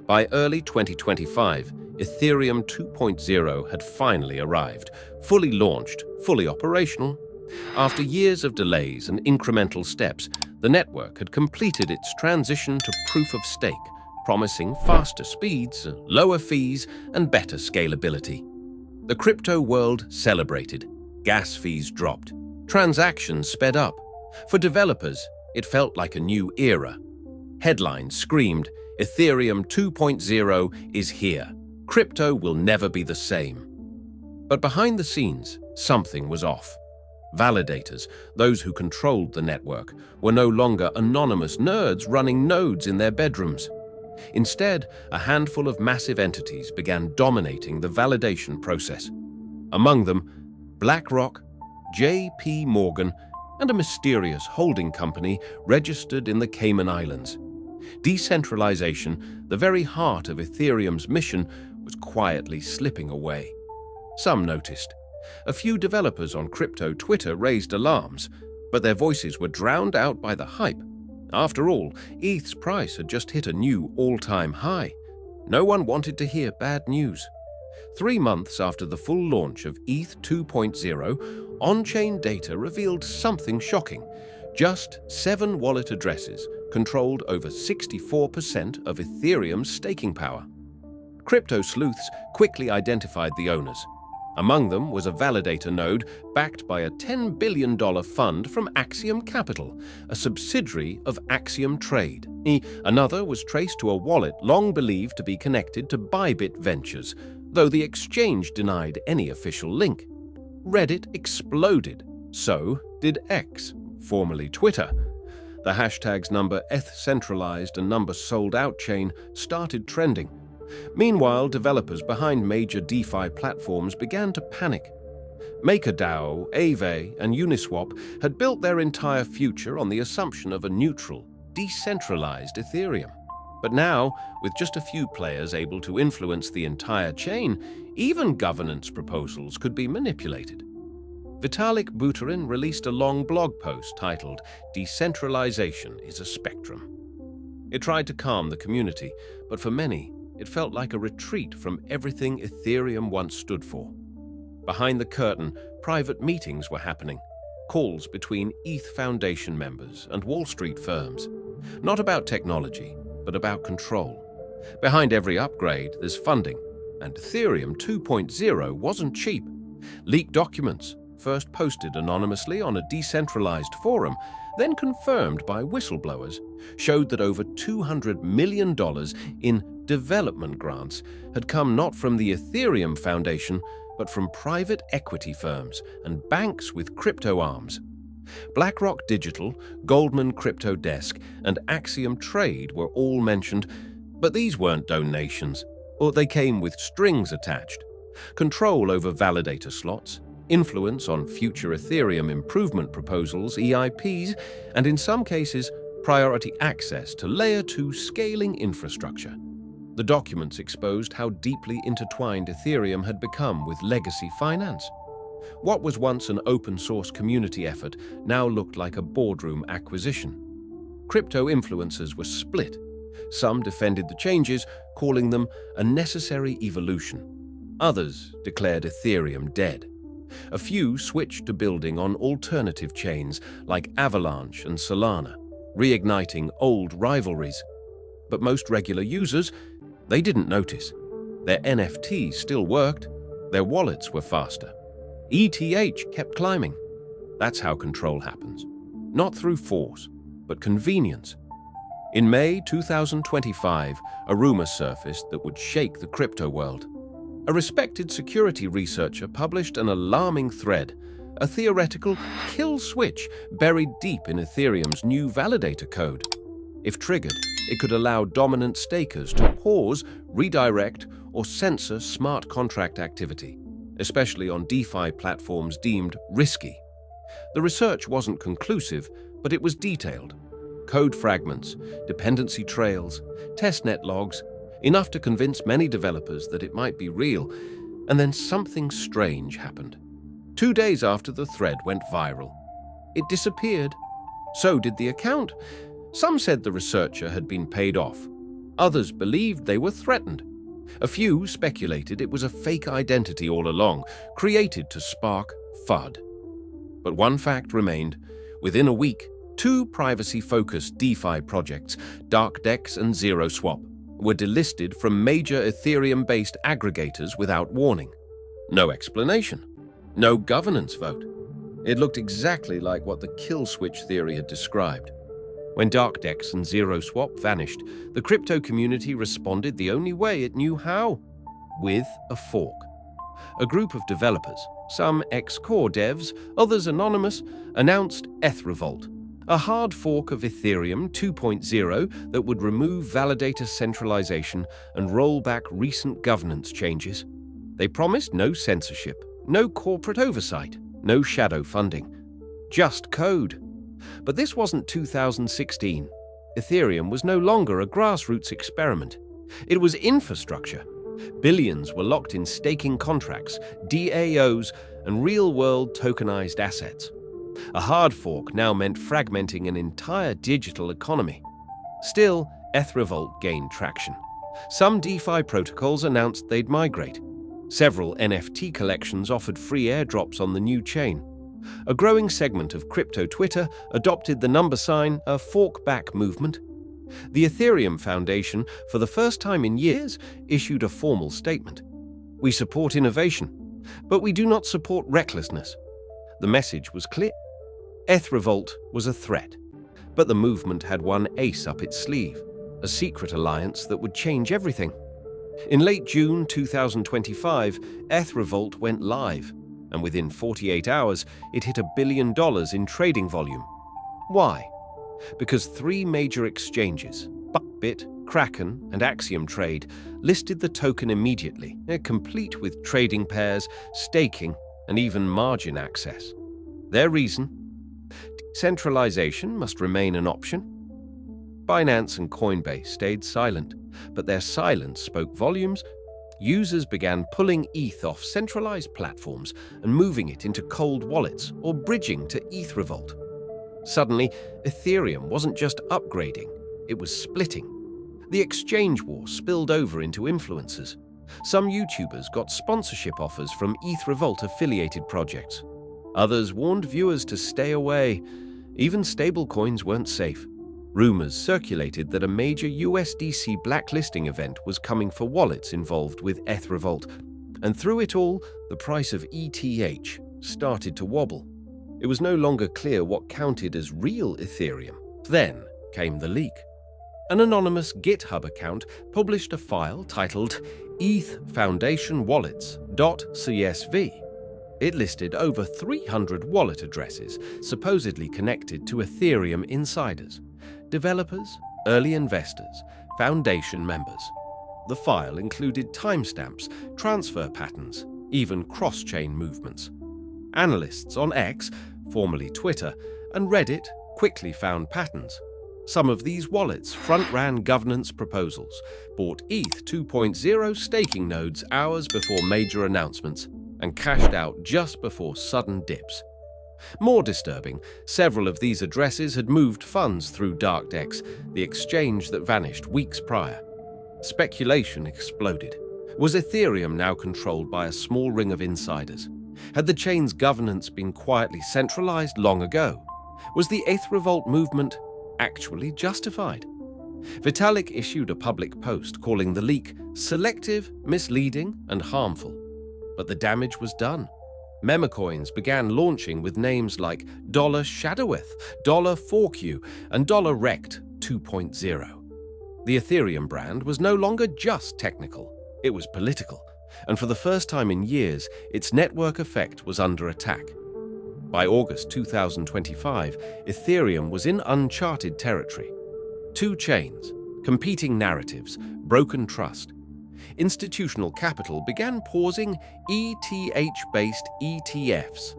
By early 2025, Ethereum 2.0 had finally arrived, fully launched, fully operational. After years of delays and incremental steps, the network had completed its transition to proof of stake, promising faster speeds, lower fees, and better scalability. The crypto world celebrated. Gas fees dropped. Transactions sped up. For developers, it felt like a new era. Headlines screamed, "Ethereum 2.0 is here. Crypto will never be the same." But behind the scenes, something was off. Validators, those who controlled the network, were no longer anonymous nerds running nodes in their bedrooms. Instead, a handful of massive entities began dominating the validation process. Among them, BlackRock, JP Morgan, and a mysterious holding company registered in the Cayman Islands. Decentralization, the very heart of Ethereum's mission, was quietly slipping away. Some noticed. A few developers on crypto Twitter raised alarms, but their voices were drowned out by the hype. After all, ETH's price had just hit a new all-time high. No one wanted to hear bad news. 3 months after the full launch of ETH 2.0, on-chain data revealed something shocking. Just 7 wallet addresses controlled over 64% of Ethereum's staking power. Crypto sleuths quickly identified the owners. Among them was a validator node backed by a $10 billion fund from Axiom Capital, a subsidiary of Axiom Trade. Another was traced to a wallet long believed to be connected to Bybit Ventures, though the exchange denied any official link. Reddit exploded. So did X, formerly Twitter. The hashtags number #ETHcentralized and number sold out chain started trending. Meanwhile, developers behind major DeFi platforms began to panic. MakerDAO, Aave, and Uniswap had built their entire future on the assumption of a neutral, decentralized Ethereum. But now, with just a few players able to influence the entire chain, even governance proposals could be manipulated. Vitalik Buterin released a long blog post titled "Decentralization is a Spectrum." It tried to calm the community, but for many, it felt like a retreat from everything Ethereum once stood for. Behind the curtain, private meetings were happening, calls between ETH Foundation members and Wall Street firms. Not about technology, but about control. Behind every upgrade, there's funding, and Ethereum 2.0 wasn't cheap. Leaked documents, first posted anonymously on a decentralized forum, then confirmed by whistleblowers, showed that over $200 million in development grants had come not from the Ethereum Foundation, but from private equity firms and banks with crypto arms. BlackRock Digital, Goldman Crypto Desk, and Axiom Trade were all mentioned, but these weren't donations, or they came with strings attached. Control over validator slots, influence on future Ethereum improvement proposals, EIPs, and in some cases, priority access to Layer 2 scaling infrastructure. The documents exposed how deeply intertwined Ethereum had become with legacy finance. What was once an open-source community effort now looked like a boardroom acquisition. Crypto influencers were split. Some defended the changes, calling them a necessary evolution. Others declared Ethereum dead. A few switched to building on alternative chains like Avalanche and Solana, reigniting old rivalries. But most regular users, they didn't notice. Their NFTs still worked. Their wallets were faster. ETH kept climbing. That's how control happens. Not through force, but convenience. In May 2025, a rumor surfaced that would shake the crypto world. A respected security researcher published an alarming thread, a theoretical kill switch buried deep in Ethereum's new validator code. If triggered, it could allow dominant stakers to pause, redirect, or censor smart contract activity, especially on DeFi platforms deemed risky. The research wasn't conclusive, but it was detailed. Code fragments, dependency trails, testnet logs, enough to convince many developers that it might be real. And then something strange happened. 2 days after the thread went viral, it disappeared. So did the account. Some said the researcher had been paid off. Others believed they were threatened. A few speculated it was a fake identity all along, created to spark FUD. But one fact remained. Within a week, two privacy-focused DeFi projects, DarkDex and ZeroSwap, were delisted from major Ethereum-based aggregators without warning. No explanation. No governance vote. It looked exactly like what the kill switch theory had described. When DarkDex and ZeroSwap vanished, the crypto community responded the only way it knew how: with a fork. A group of developers, some ex-core devs, others anonymous, announced Ethrevolt, a hard fork of Ethereum 2.0 that would remove validator centralization and roll back recent governance changes. They promised no censorship, no corporate oversight, no shadow funding, just code. But this wasn't 2016. Ethereum was no longer a grassroots experiment. It was infrastructure. Billions were locked in staking contracts, DAOs, and real-world tokenized assets. A hard fork now meant fragmenting an entire digital economy. Still, Ethrevolt gained traction. Some DeFi protocols announced they'd migrate. Several NFT collections offered free airdrops on the new chain. A growing segment of crypto Twitter adopted the number sign, a fork-back movement. The Ethereum Foundation, for the first time in years, issued a formal statement. We support innovation, but we do not support recklessness. The message was clear. Ethrevolt was a threat, but the movement had one ace up its sleeve, a secret alliance that would change everything. In late June 2025, Ethrevolt went live, and within 48 hours, it hit $1 billion in trading volume. Why? Because three major exchanges, Bit, Kraken, and Axiom Trade, listed the token immediately, complete with trading pairs, staking, and even margin access. Their reason? Decentralization must remain an option. Binance and Coinbase stayed silent, but their silence spoke volumes. Users began pulling ETH off centralized platforms and moving it into cold wallets or bridging to Ethrevolt. Suddenly, Ethereum wasn't just upgrading, it was splitting. The exchange war spilled over into influencers. Some YouTubers got sponsorship offers from Ethrevolt-affiliated projects. Others warned viewers to stay away. Even stablecoins weren't safe. Rumors circulated that a major USDC blacklisting event was coming for wallets involved with Ethrevolt, and through it all, the price of ETH started to wobble. It was no longer clear what counted as real Ethereum. Then came the leak. An anonymous GitHub account published a file titled ETH Foundation Wallets.csv. It listed over 300 wallet addresses supposedly connected to Ethereum insiders, developers, early investors, foundation members. The file included timestamps, transfer patterns, even cross-chain movements. Analysts on X, formerly Twitter, and Reddit quickly found patterns. Some of these wallets front-ran governance proposals, bought ETH 2.0 staking nodes hours before major announcements, and cashed out just before sudden dips. More disturbing, several of these addresses had moved funds through DarkDex, the exchange that vanished weeks prior. Speculation exploded. Was Ethereum now controlled by a small ring of insiders? Had the chain's governance been quietly centralized long ago? Was the Ethrevolt movement actually justified? Vitalik issued a public post calling the leak selective, misleading, and harmful. But the damage was done. Memecoins began launching with names like $Shadoweth, $4Q, and $Rect 2.0. The Ethereum brand was no longer just technical, it was political, and for the first time in years, its network effect was under attack. By August 2025, Ethereum was in uncharted territory. Two chains, competing narratives, broken trust. Institutional capital began pausing ETH-based ETFs.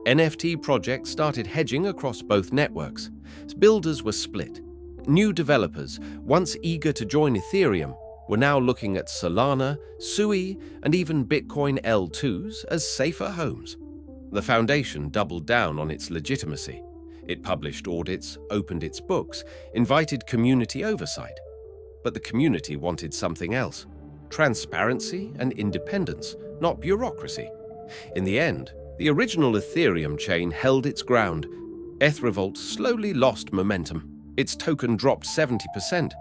NFT projects started hedging across both networks. Builders were split. New developers, once eager to join Ethereum, were now looking at Solana, Sui, and even Bitcoin L2s as safer homes. The foundation doubled down on its legitimacy. It published audits, opened its books, invited community oversight. But the community wanted something else: transparency and independence, not bureaucracy. In the end, the original Ethereum chain held its ground. Ethrevolt slowly lost momentum. Its token dropped 70%.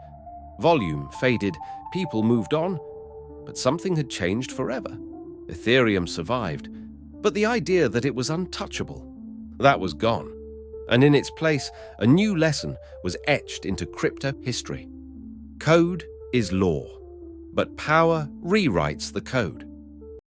Volume faded, people moved on, but something had changed forever. Ethereum survived, but the idea that it was untouchable, that was gone. And in its place, a new lesson was etched into crypto history. Code is law, but power rewrites the code.